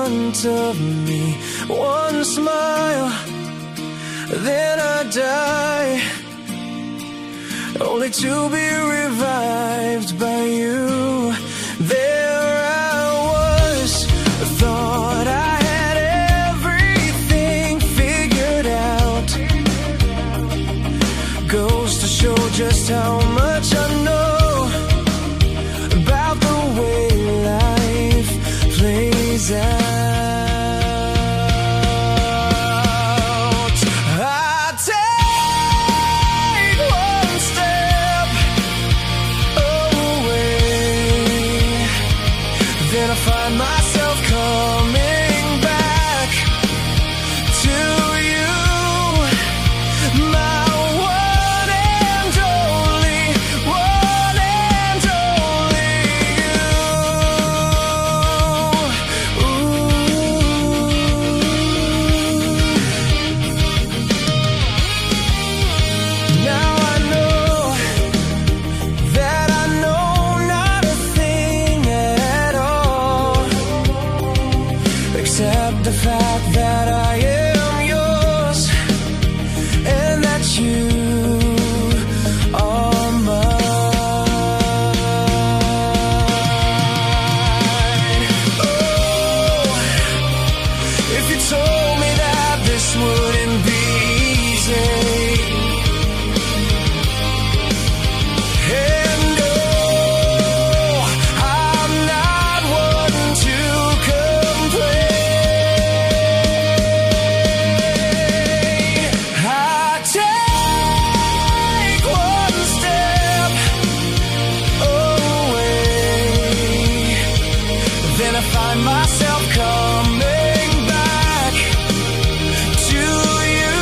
front of me. One smile, then I die, only to be revived by you. There I was, thought I had everything figured out. Goes to show just how much I know about the way life plays out. Find myself coming back to you, my one and only, one and only you. Now I know that I know not a thing at all, except the fact that I am yours and that you are mine. Oh, if you told me that this wouldn't be easy, and oh, I'm not one to complain. I take one step away, then I find myself coming back to you,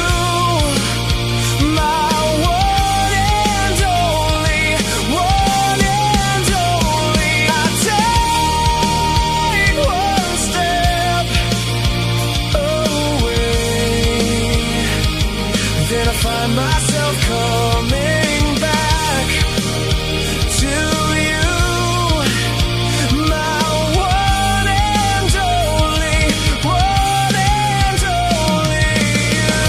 my one and only, one and only. I take one step away, then I find myself coming back to you, my one and only, one and only you.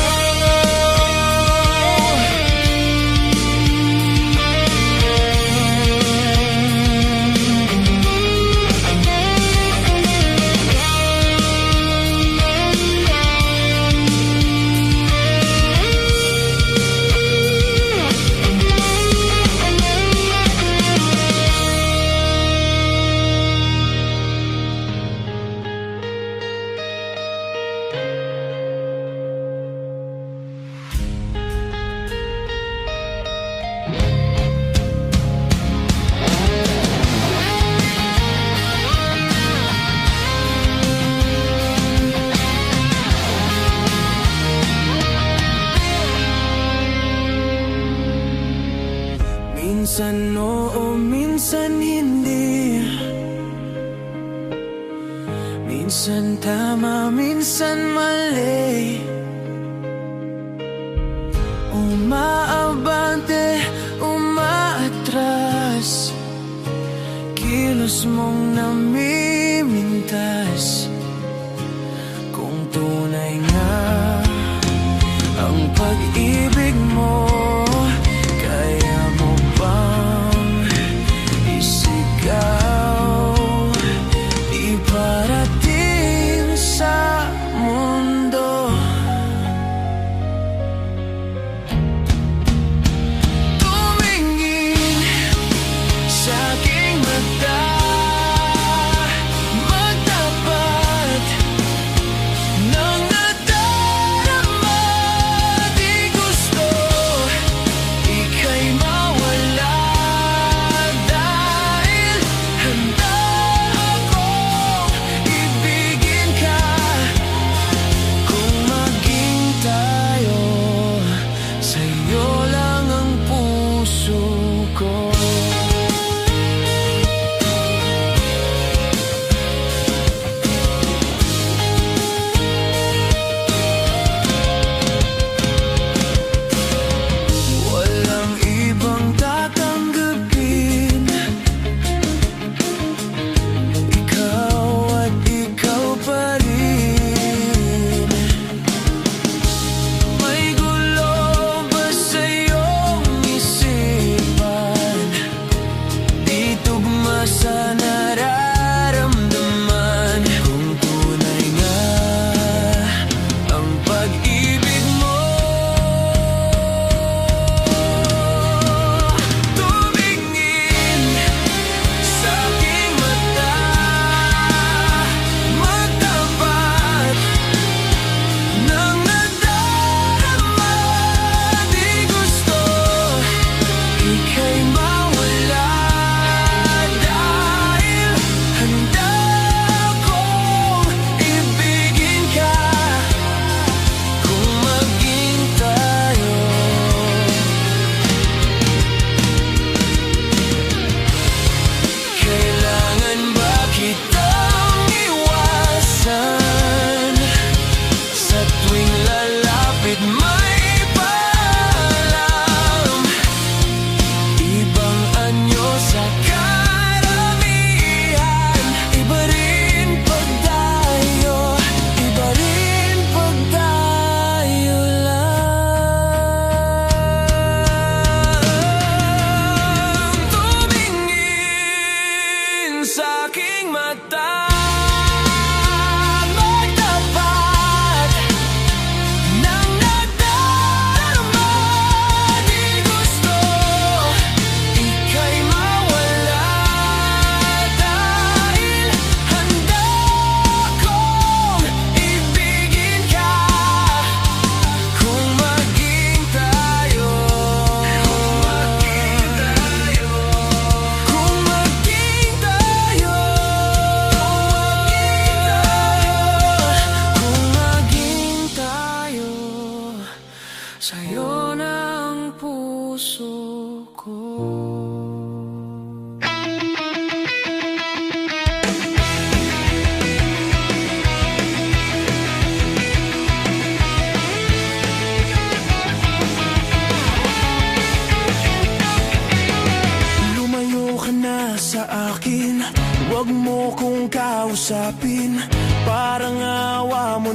Minsan oo, minsan hindi. Minsan tama, minsan mali. Umaabante, umaatras, kilos mong namimintas. Kung tunay nga ang pag-ibig mo, kaya mo bang isigaw? Di parating sa mundo. Tumingin sa aking mata, magtapat ng nadarama. Di gusto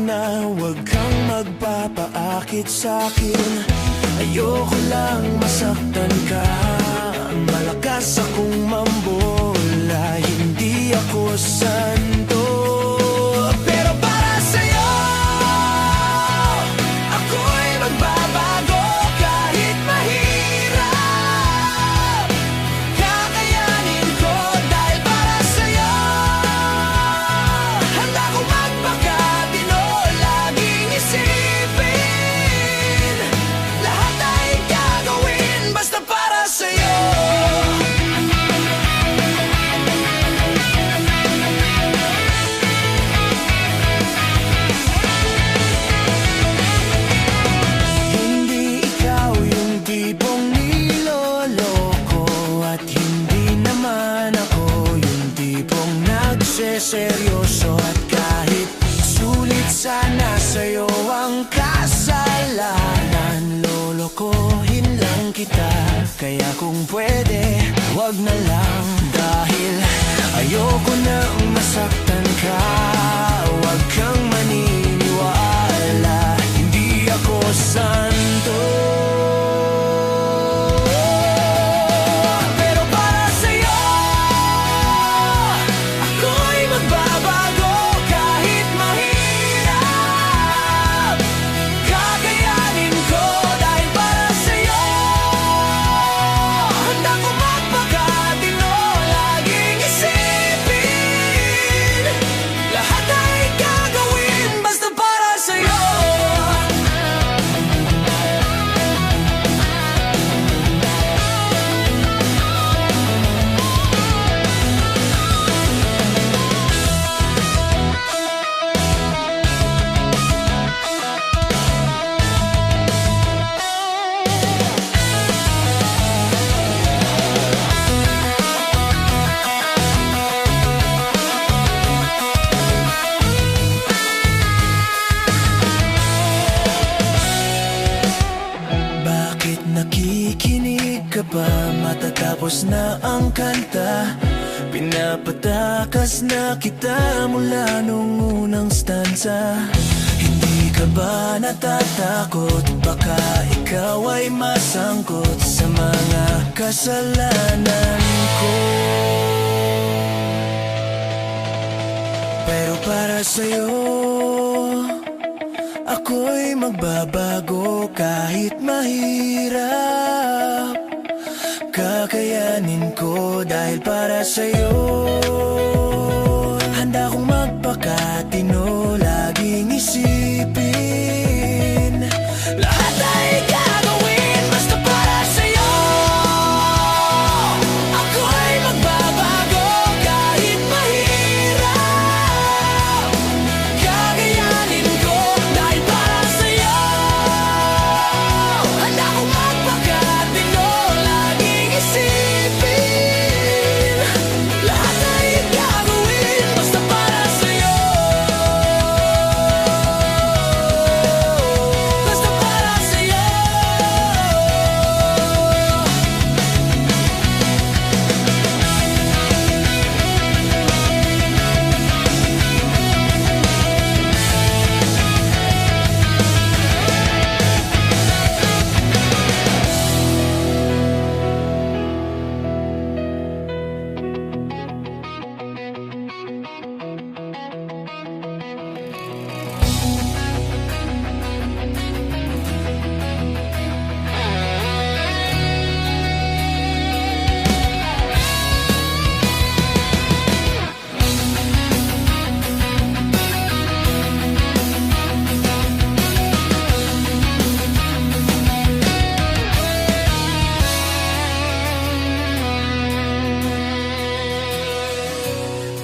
na huwag kang magpapaakit sa'kin. Ayoko lang masaktan ka. Malakas akong mambola, hindi ako santo. Pero para sa'yo, ako'y magbabago kahit mahirap. Kakayanin ko dahil para sa'yo. Handa kong magpakatino, laging isipin. Lahat ay gagawin basta para sa'yo. Hindi ikaw yung tipong niloloko, at hindi naman ako yung tipong nagseseryoso. At kahit sulit sana sa'yo ang kasalanan, lolokohin lang kita. Kaya kung pwede, wag na lang. Dahil ayoko nang masaktan ka. Wag kang maniniwala, hindi ako santo. Pero para sa'yo, ako'y magbabago kahit mahirap. Kakayanin ko dahil para sa'yo. Handa ko magpakatino, laging isipin. Lahat ay gagawin basta para sa'yo. Bakit nakikinig ka pa? Matatapos na ang kanta. Pinapatakas na kita mula nung unang stanza. Hindi ka ba natatakot? Baka ikaw ay masangkot sa mga kasalanan ko. Pero para sa'yo, ako'y magbabago kahit mahirap. Kakayanin ko dahil para sa'yo. Handa kong magpakatino, laging isipin. Lahat ay gagawin basta para sa'yo. Ako'y magbabago kahit mahirap. Kakayanin ko dahil para sa'yo. Handa kong magpakatino, laging isipin. Lahat ay gagawin basta para sa'yo. Basta para sa'yo.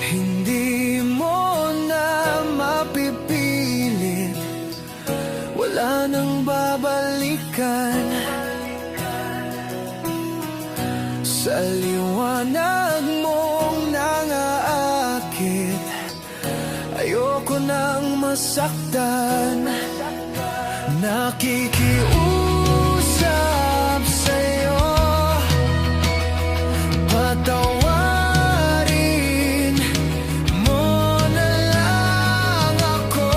Hindi mo na mapipilit, wala nang babalikan. Sa liwanag mong nangaakit, ayoko nang masaktan. Nakikiusap sa'yo, patawarin mo na lang ako.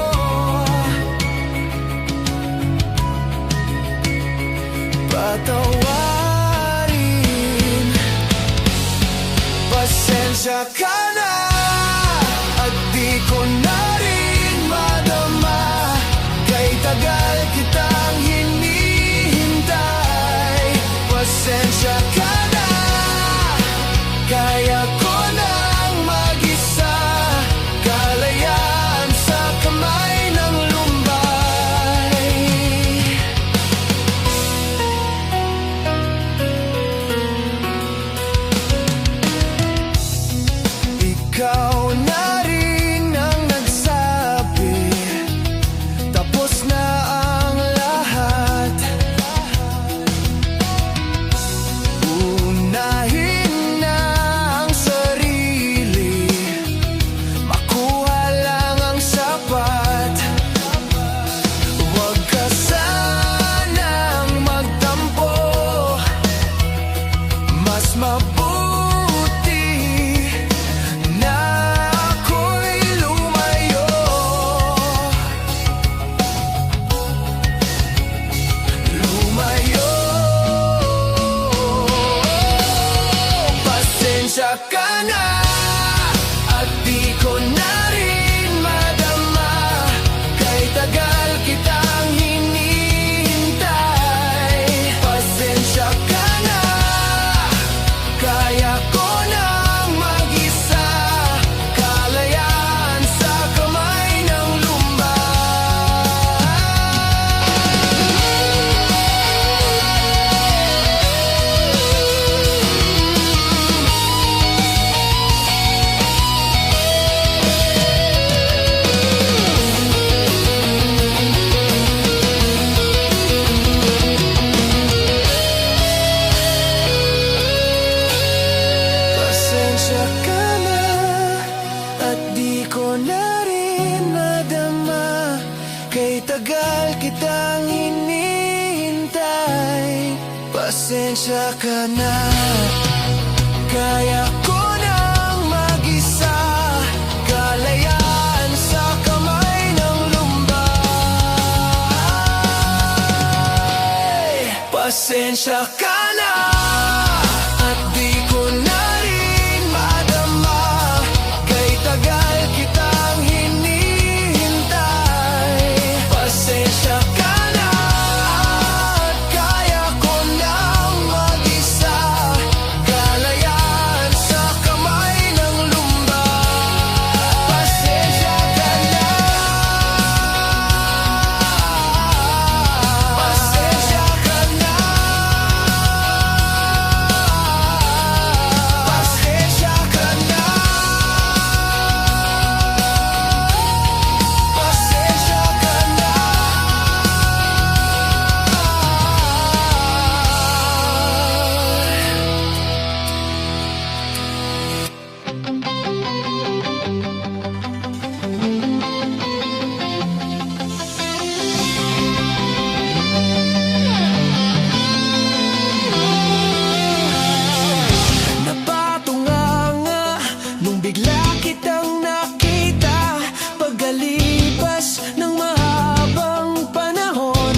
Kay tagal kitang hinihintay, pasensya ka na. Kaya ko nang mag-isa, kalayaan sa kamay ng lumbay. Pasensya ka na, at di ko na rin madama. Kay tagal kitang hinihintay, pasensya ka na, at kaya ko nang mag-isa, kalayaan sa kamay ng lumbay. Pasensya ka na, pasensya ka na, pasensya ka na, pasensya ka na. Napatunganga nung bigla kitang nakita, pagkalipas ng mahabang panahon.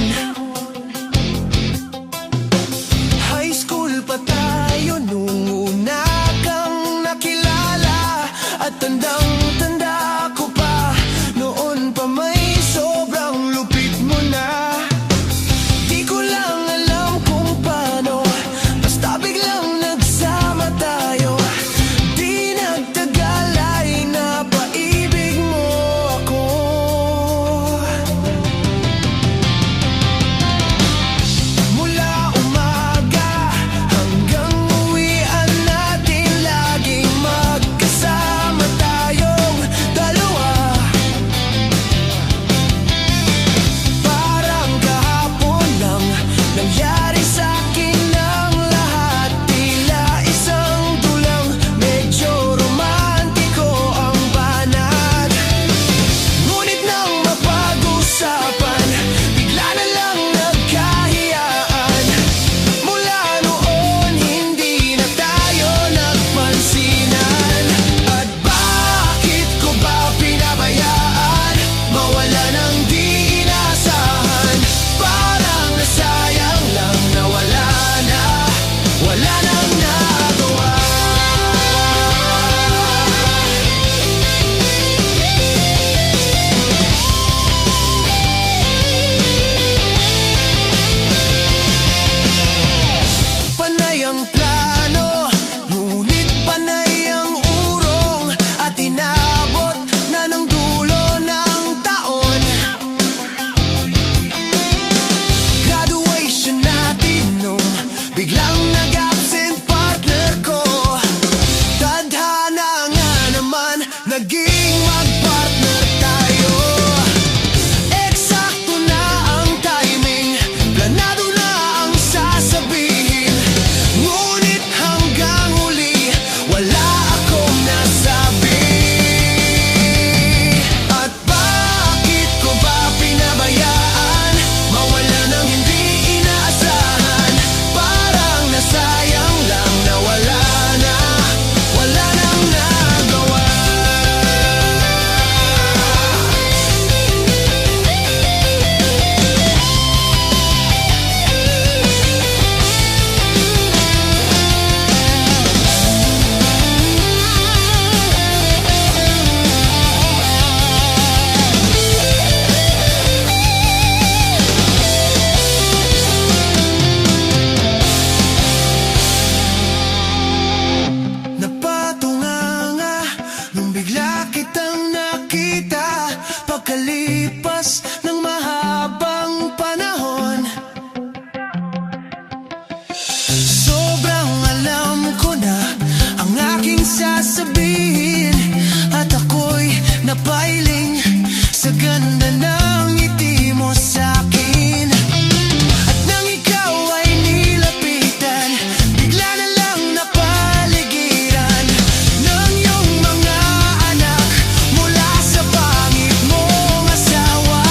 High school pa tayo nung una kang nakilala, at tandang-tanda ko pa, noon pa may sobrang lupit mo na. Di ko lang alam kung paano, basta biglang nagsama tayo. Di nagtagal ay napaibig mo ako. Mula umaga hanggang uwian natin, laging magkasama tayong dalawa. Parang kahapon lang nangyari sa'kin ang lahat, tila isang tulang, medyo romantiko ang banat. Ngunit nang mapag-usapan, bigla na lang nagkahiyaan. Mula noon hindi na tayo nagpansinan. At bakit ko ba pinabayaan, mawala ng di inaasahan? Parang nasayang lang na wala nang nagawa. Panay ang plano, ngunit panay ang urong, at inabot na ng dulo ng taon. Graduation natin nung biglang nag-absent partner ko. Tadhana nga naman, naging mag-partner tayo. Eksakto na ang timing, planado na ang sasabihin. Ngunit hanggang huli, wala akong nasabi. At bakit ko ba pinabayaan, mawala ng hindi inaasahan? Parang nasayang lang na wala nang nagawa. Napatunganga nung bigla kitang nakita, pagkalipas ng mahabang panahon. Sobrang alam ko na ang aking sasabihin, at ako'y napailing sa ganda ng ngiti mo sa'kin. At nang ikaw ay nilapitan, bigla na lang napaligiran ng iyong mga anak mula sa pangit mong asawa.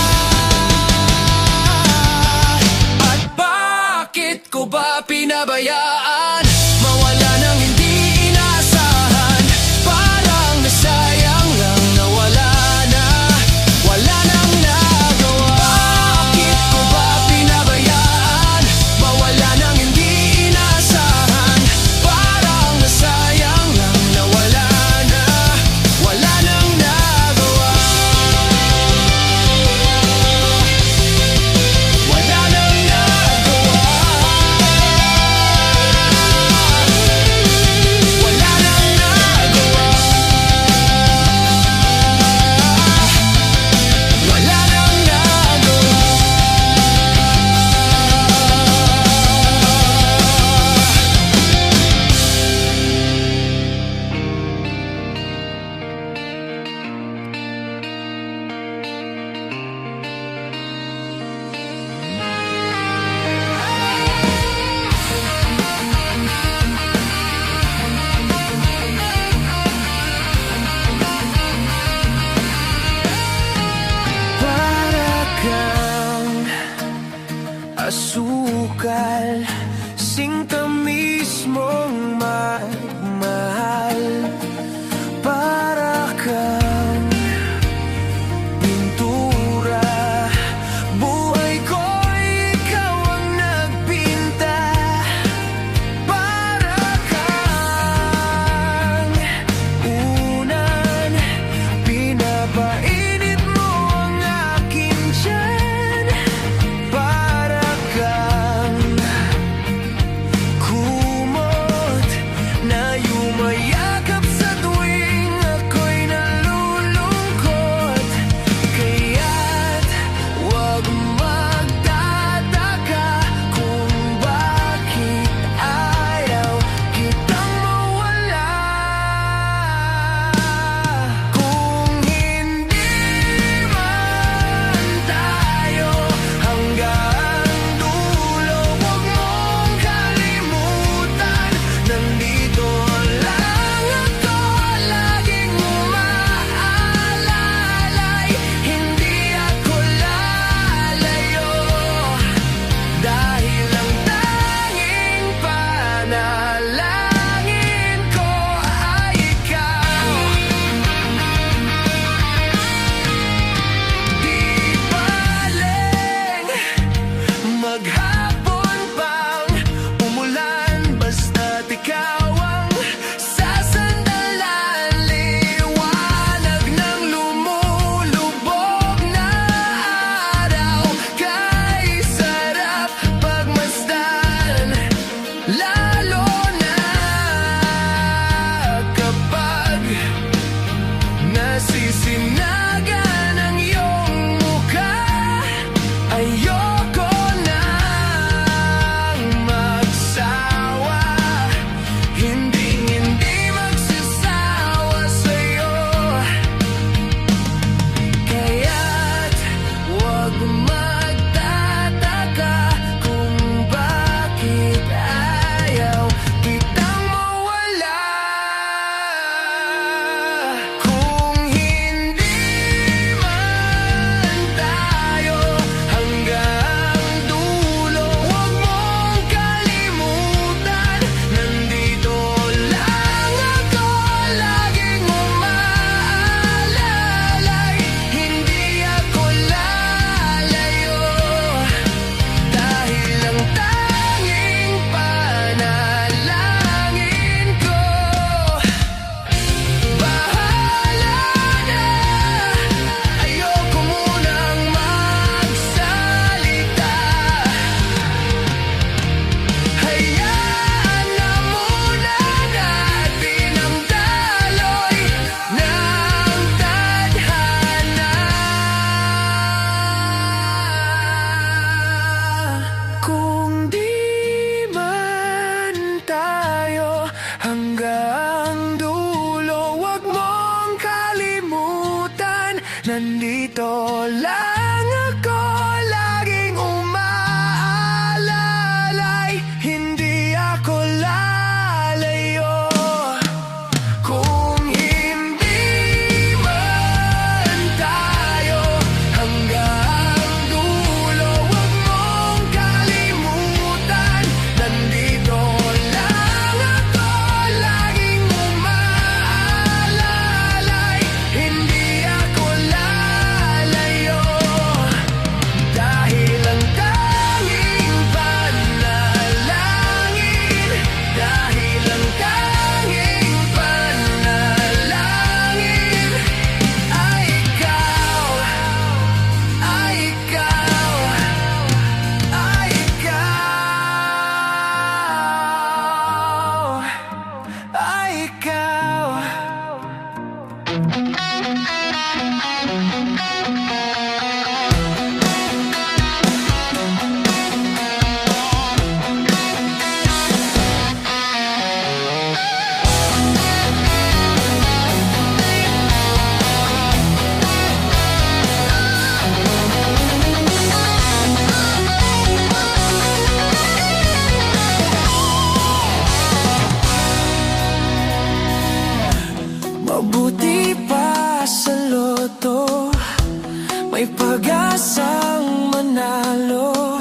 pag-asang manalo.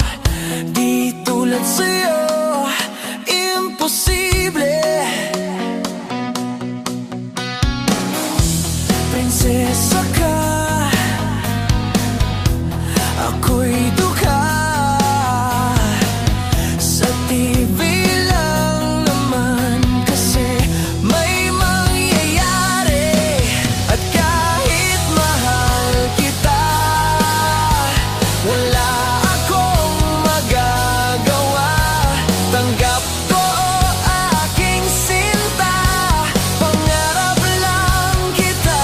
Di tulad sa'yo, imposible. Prinsesa ka, ako'y dukha. Sa TV lang naman kasi may mangyayari. At kahit mahal kita, wala akong magagawa. Tanggap ko aking sinta, pangarap lang kita.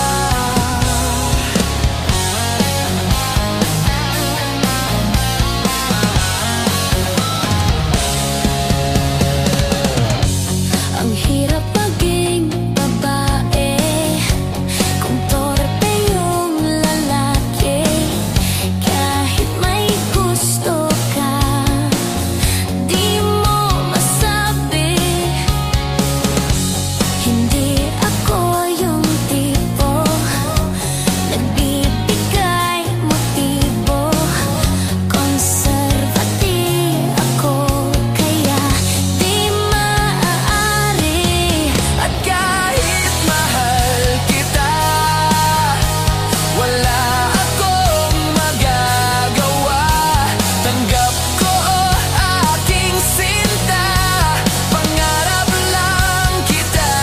Ang hirap maging babae kung torpe yung lalaki. Kahit may gusto ka, di mo masabi. Hindi ako yung tipo nagbibigay motibo. Conservative ako, kaya di maaari. At kahit mahal kita, wala akong magagawa. Tanggap ko aking sinta, pangarap lang kita.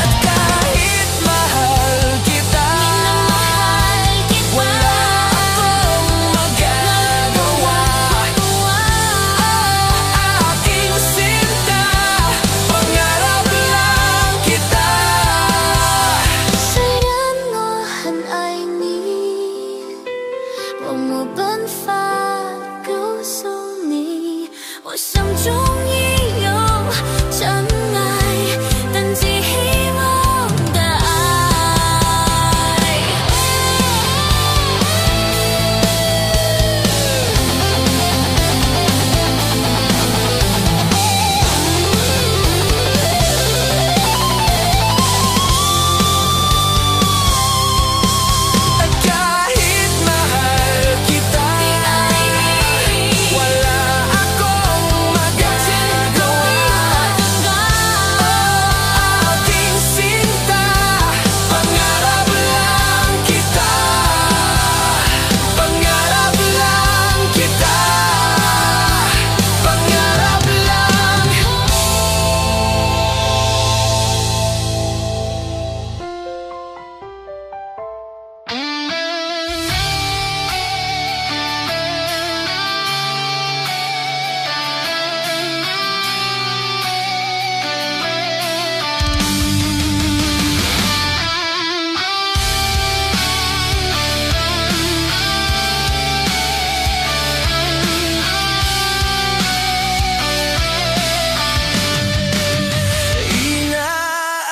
At kahit mahal kita, wala akong magagawa. Aking sinta, pangarap lang kita.虽然我很爱你，我没办法告诉你，我心中已有真爱，但寄希望的爱。At kahit mahal kita, wala akong magagawa. Aking sinta, pangarap lang kita. Pangarap lang kita. Pangarap lang.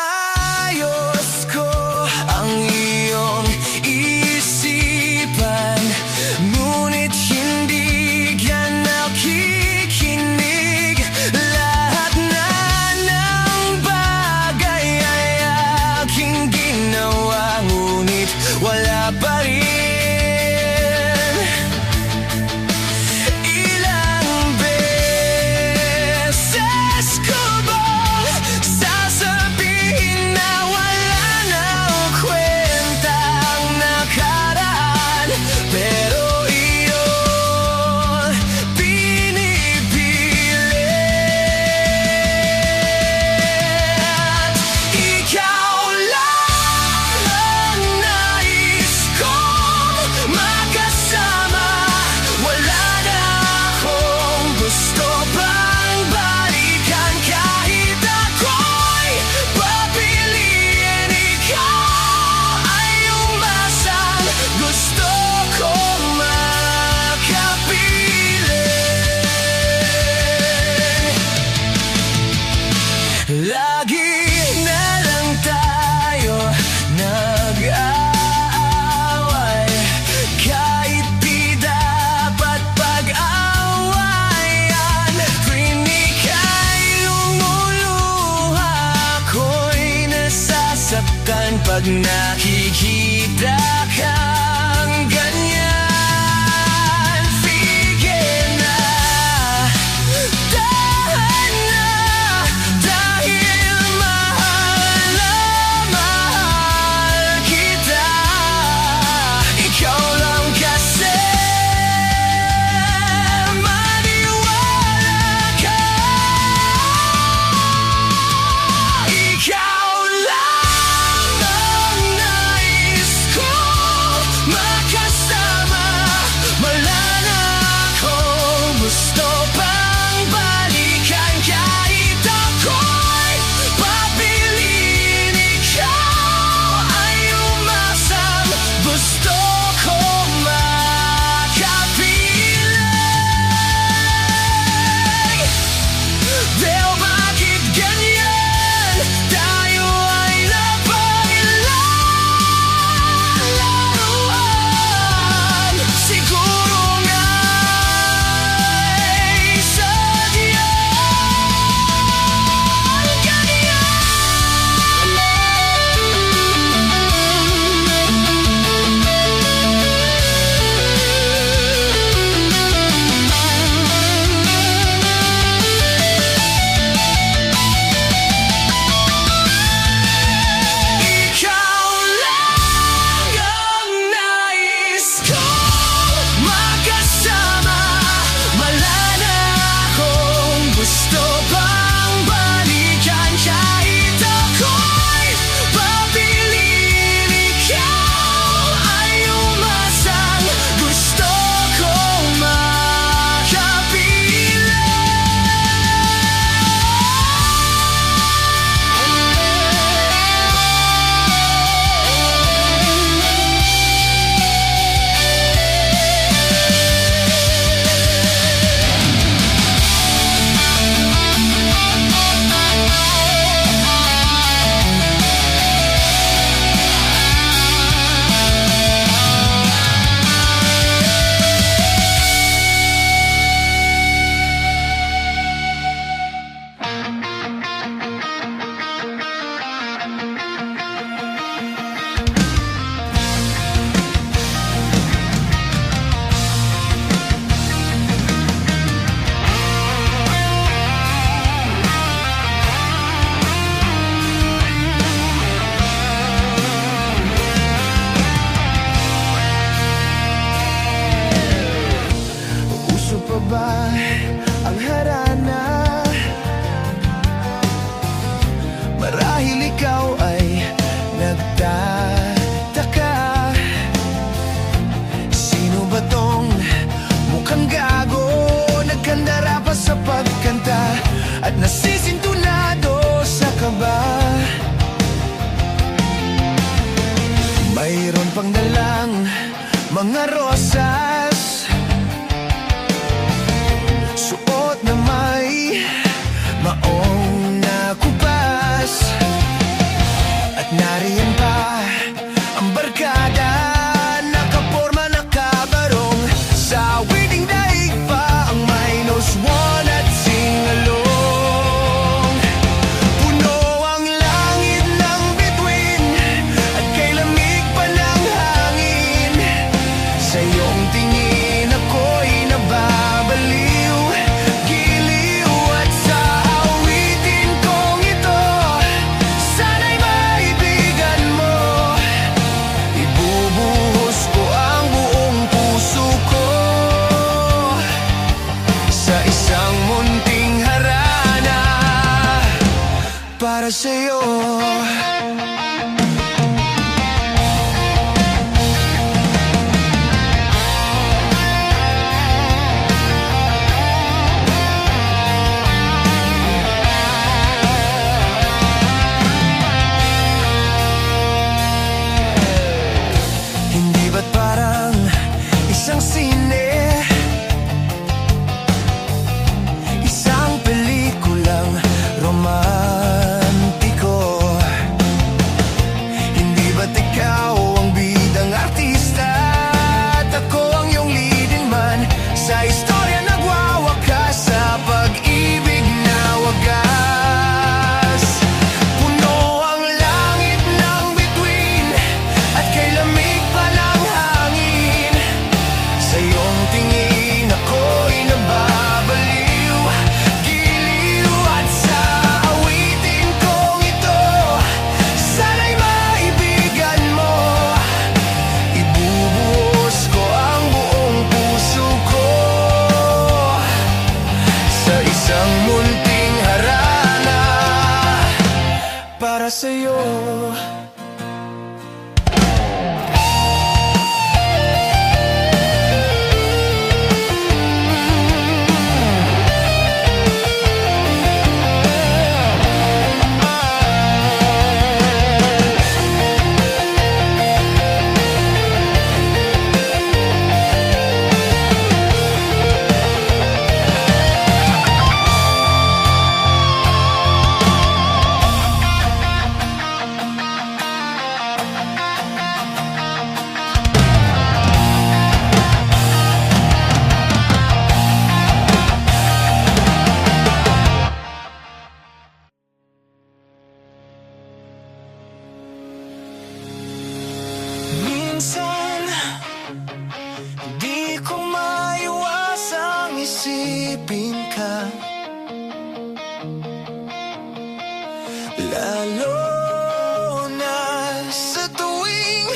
Inaayos ko ang iyong isipan, ngunit hindi ka nakikinig. Lahat na ng bagay ay aking ginawa, ngunit wala pa rin. Ilang beses ko bang sasabihin na wala nang kwenta ang nakaraan, pero iyon pinipilit. Ikaw lang ang nais kong makasama. Wala na akong gusto pang balikan. Kahit ako'y papiliin, ikaw ay umasang gusto kong makapiling. Lagi na lang tayo nag-aaway, kahit di dapat pag-awayan. Tuwing ika'y subukan pag nakikita kang ganyan. Sige na, tahan na, dahil mahal na mahal kita. Ikaw lang kasi, maniwala ka. Ikaw lang ang nais ko makasama. Wala na akong gusto pang balikan. Kahit ako'y papiliin, ikaw ay umasang. Gusto ko makapiling. Pero bakit ganyan? Tayo ay napangilalaruan. Siguro nga'y sadyang ganyan. Ikaw lang ang nais ko makasama. Wala na akong gusto pang balikan. Kahit ako'y papiliin, ikaw ay umasang. Gusto kong makapiling. Uso pa ba ang harana? Marahil ikaw ay nagtataka. Sino ba tong mukhang gago? Nagkandara pa sa pagkanta at nasisintunado sa kaba. Mayroon pang dalang mga rosas, suot na may maong nakupas. At nariyan pa ang barkada, nakaporma, nakabarong. Sa wedding daig pa ang -1 at singalong. Puno ang langit ng bituin at kay lamig pa ng hangin. Sa iyong tingin ako'y nababaliw, giliw. At sa awitin kong ito, sana'y maibigan mo. Ibubuhos ko ang buong puso ko sa isang munting harana para sa'yo. Hindi ba't parang isang sine, isang pelikulang romantiko? Hindi ba't ikaw ang bidang artista at ako ang iyong leading man sa istorya nagwawakas sa pag-ibig na wagas? Puno ang langit ng sa'yo. Minsan, di ko maiwasang isipin ka, lalo na sa tuwing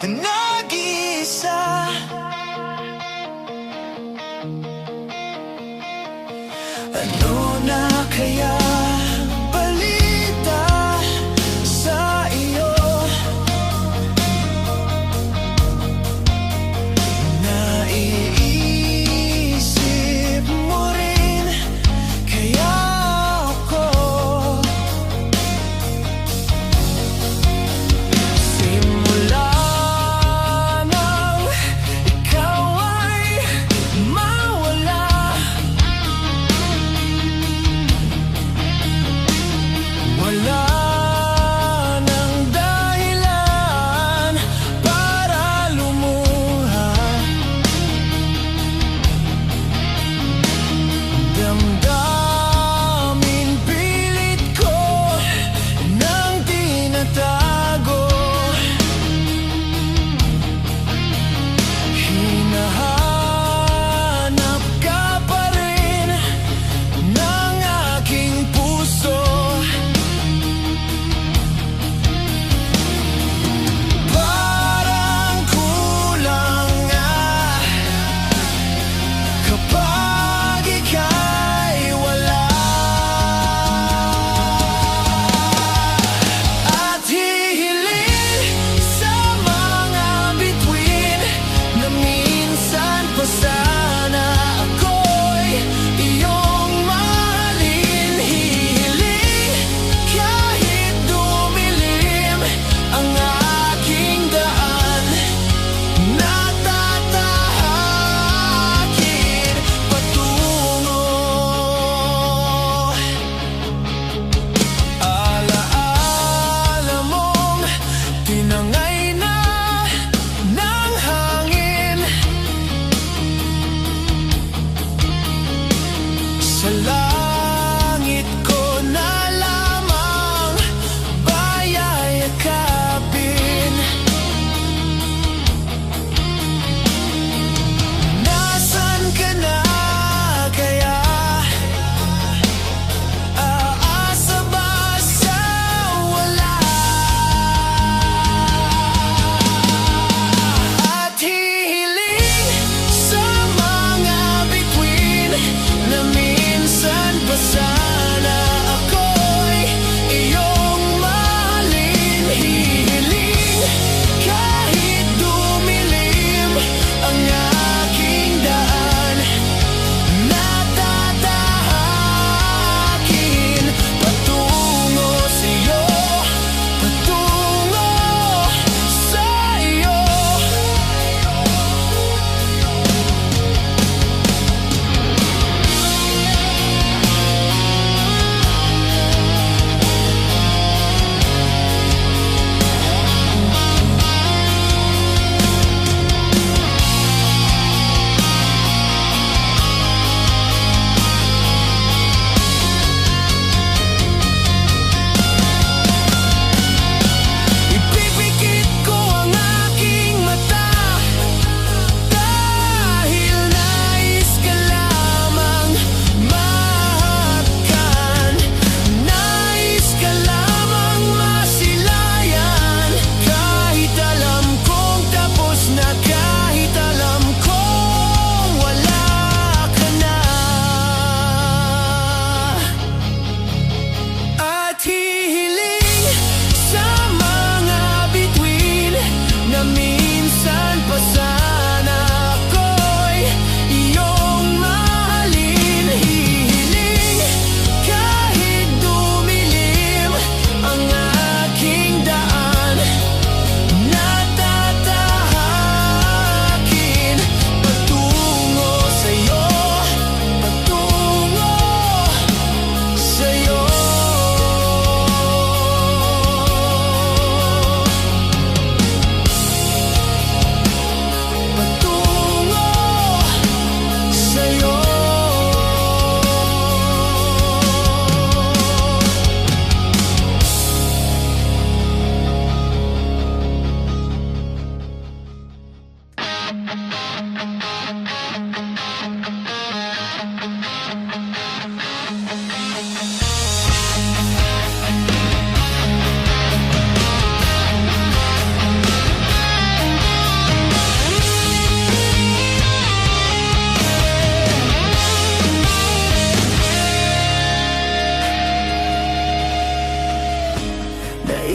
nag-iisa. Ano na kaya balita sa iyo? Naiisip mo rin kaya ako?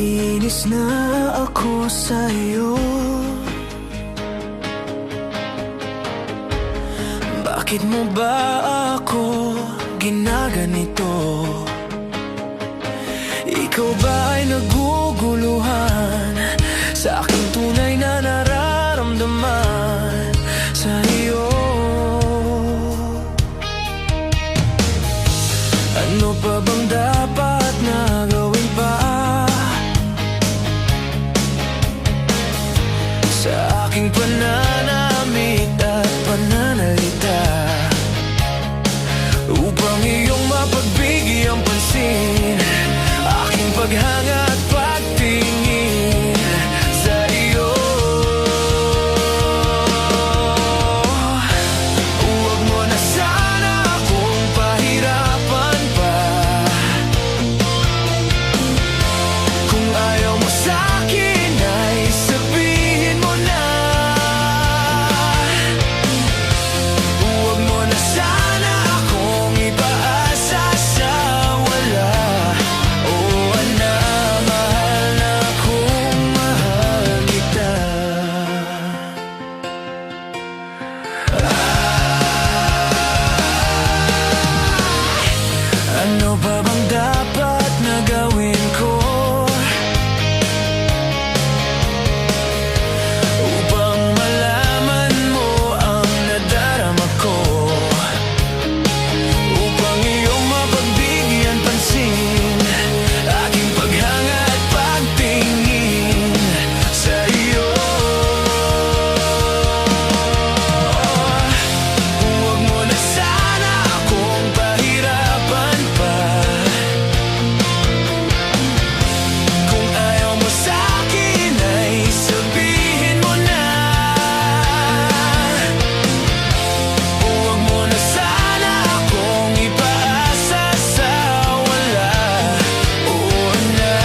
Naiinis na ako sa'yo. Bakit mo ba ako ginaganito? Ikaw ba ay naguguluhan sa aking tunay na nararamdaman sa iyo? Ano pa bang dapat na gawin pa sa aking pananamit at pananalita upang iyong mapagbigyan pansin aking paghanga at pagtingin sa iyo? Huwag mo na sana akong pahirapan pa. Kung ayaw mo sa'kin ay sabihin mo na. Huwag mo na sana akong ipaasa sa wala. Oh, na mahal na kung mahal kita. Ano pa bang dapat na gawin ko upang malaman mo ang nadarama ko? Upang iyong mapagbigyan pansin aking paghanga at pagtingin sa iyo. Huwag mo na sana akong pahirapan pa. Kung ayaw mo sa'kin ay sabihin mo na. Huwag mo na sana akong ipaasa sa wala. Oo na,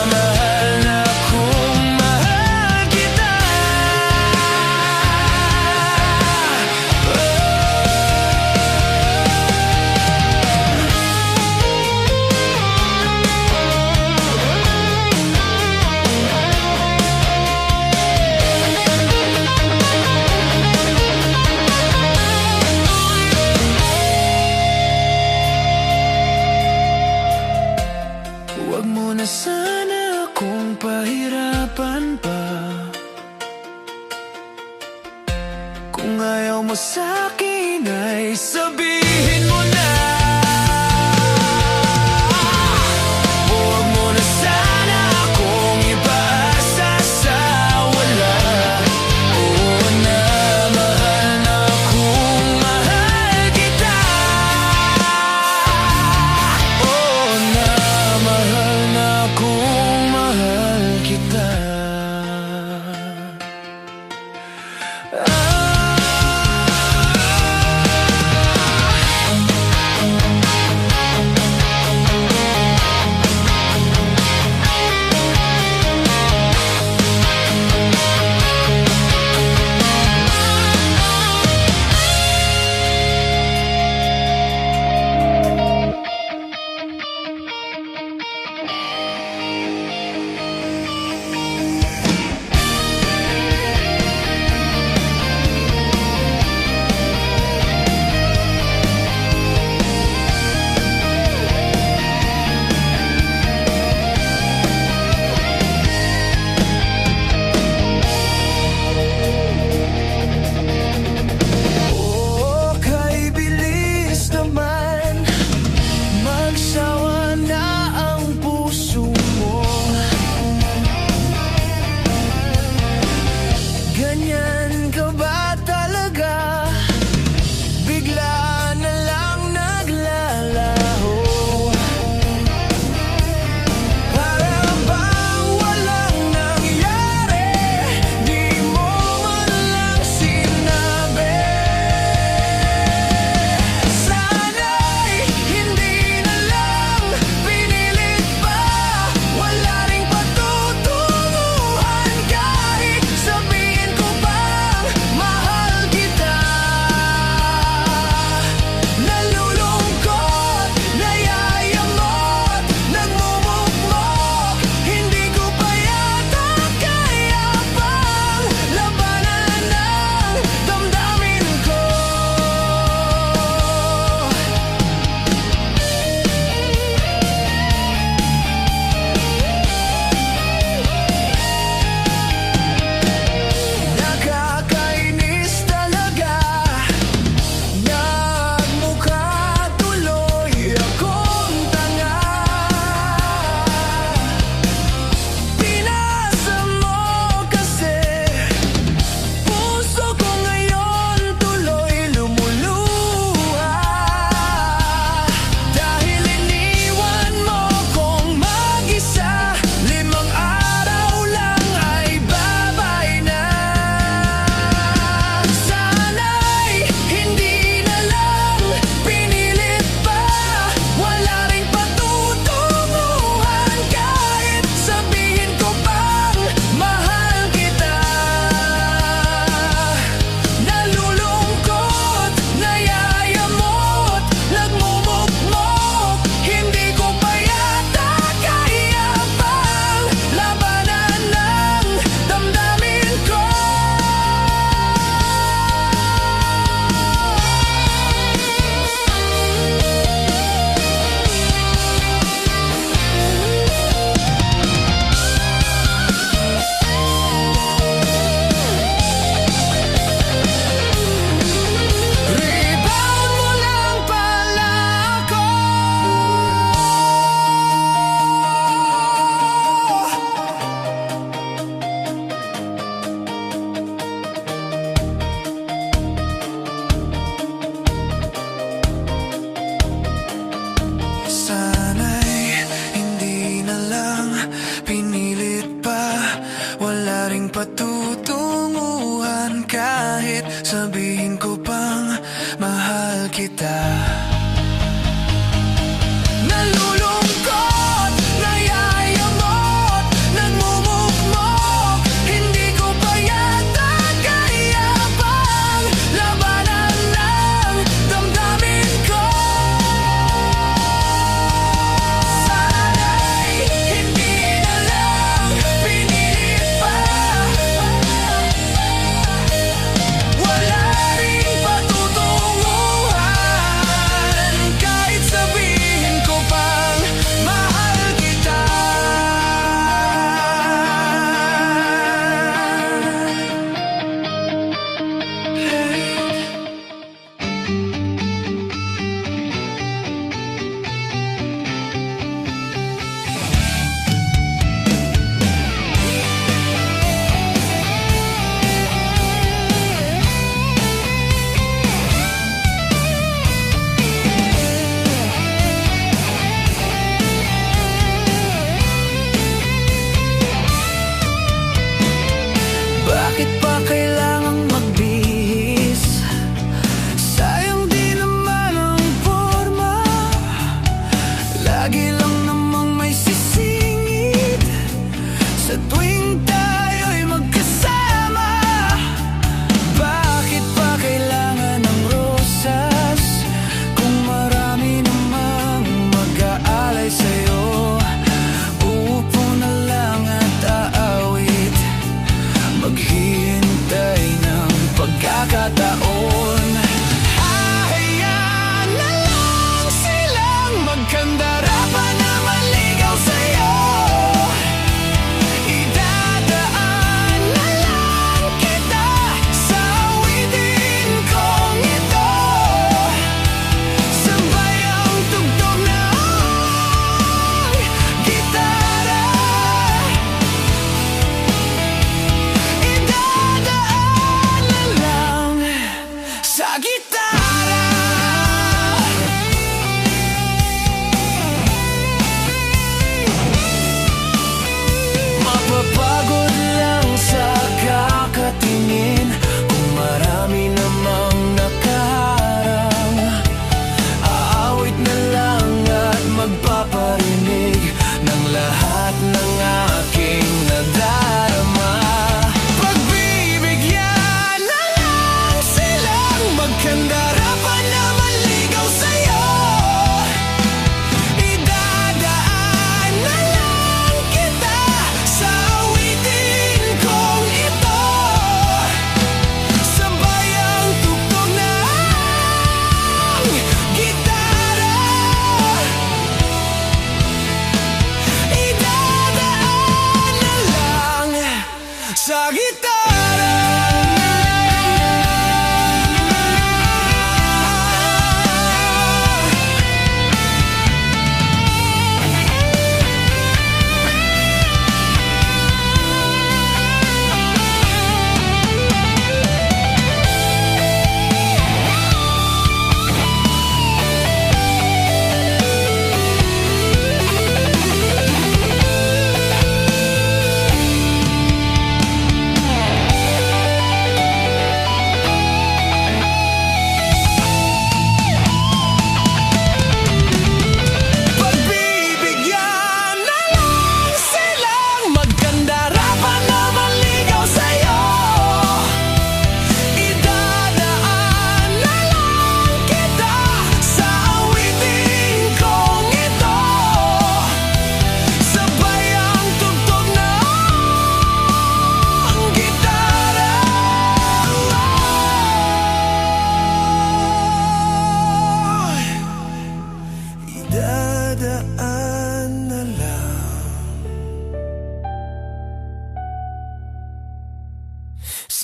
mahal na kung mahal kita. Huwag mo na sana akong pahirapan pa. Kung ayaw mo sa'kin ay sabihin mo na. Huwag mo na sana akong ipaasa sa wala. Oo na, mahal na kung mahal kita. Oo na, mahal na kung mahal kita.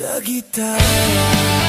sa gitara.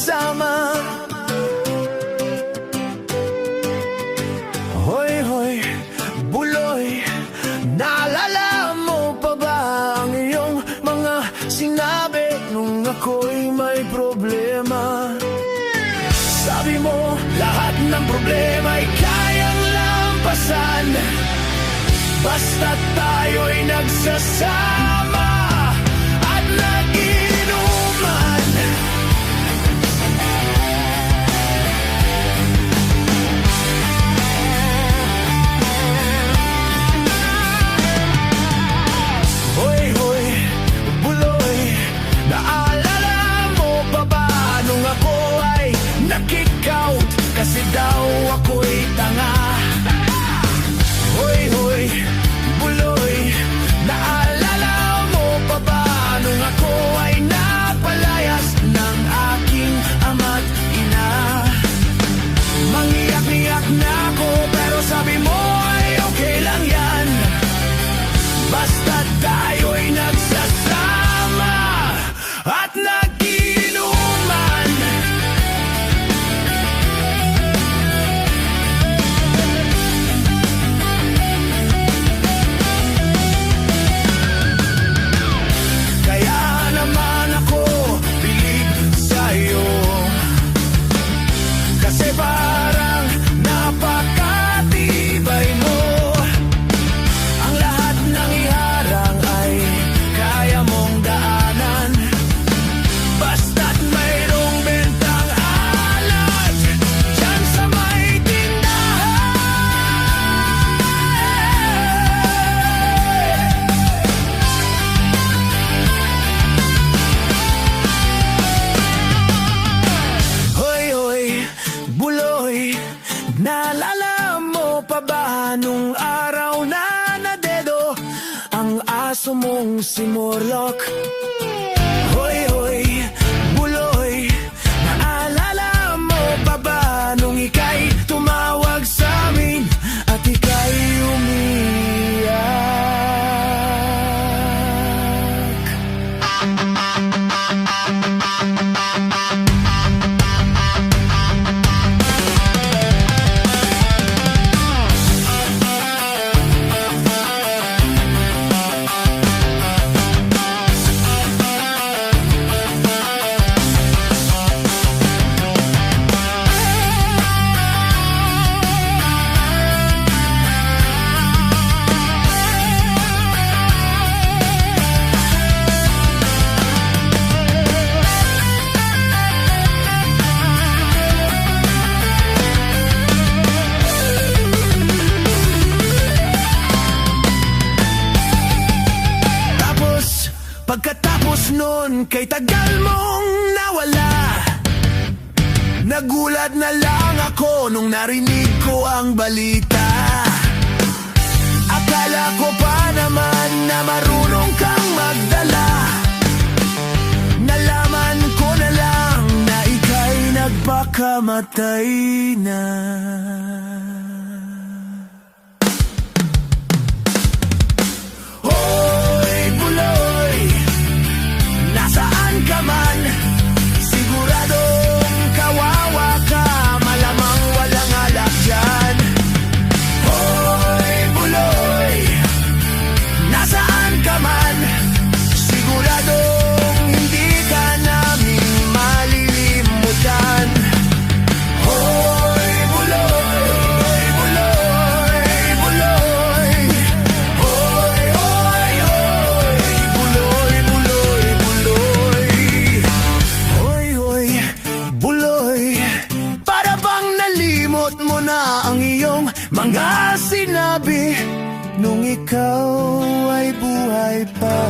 kasama. Hoy, hoy, buloy, naalala mo pa ba ang iyong mga sinabi nung ako'y may problema? Sabi mo, lahat ng problema'y kayang lampasan basta tayo'y nagsasama at nagiinuman. Hoy, hoy, buloy, naalala mo pa ba nung ako ay nakikout kasi daw ako'y tanga? Hoy, hoy, buloy, naalala mo pa ba nung ako ay napalayas ng aking ama't ina? Mangiyak-iyak na ako pero sabi mo ay okay lang yan basta tayo'y nagsasama at nagiinuman. Kaya naman ako bilib sa'yo kasi parang napakatibay mo. Ang lahat ng iharang ay kaya mong daanan basta't mayroong bentang alak dyan sa may tindahan. Hoy, hoy, buloy, naalala mo pa ba nung araw na nadedo ang aso mong si Morlock? Hoy, hoy, buloy, naalala mo pa ba nung ika'y tumawag sa amin at ika'y umiyak? Pagkatapos nun, kay tagal mong nawala, nagulat na lang ako nung narinig ko ang balita. Akala ko pa naman na marunong kang magdala. Nalaman ko na lang na ika'y nagpakamatay na. Hoy, buloy, nasaan ka man? Siguradong kawawa ka, malamang walang alak dyan. Hoy, buloy, nasaan ka man? Siguradong hindi ka namin malilimutan. Hoy, buloy, buloy, buloy. Hoy, hoy, hoy, buloy, buloy, buloy. Hoy, hoy, buloy, para bang nalimot mo na ang iyong mga sinabi nung ikaw ay buhay pa?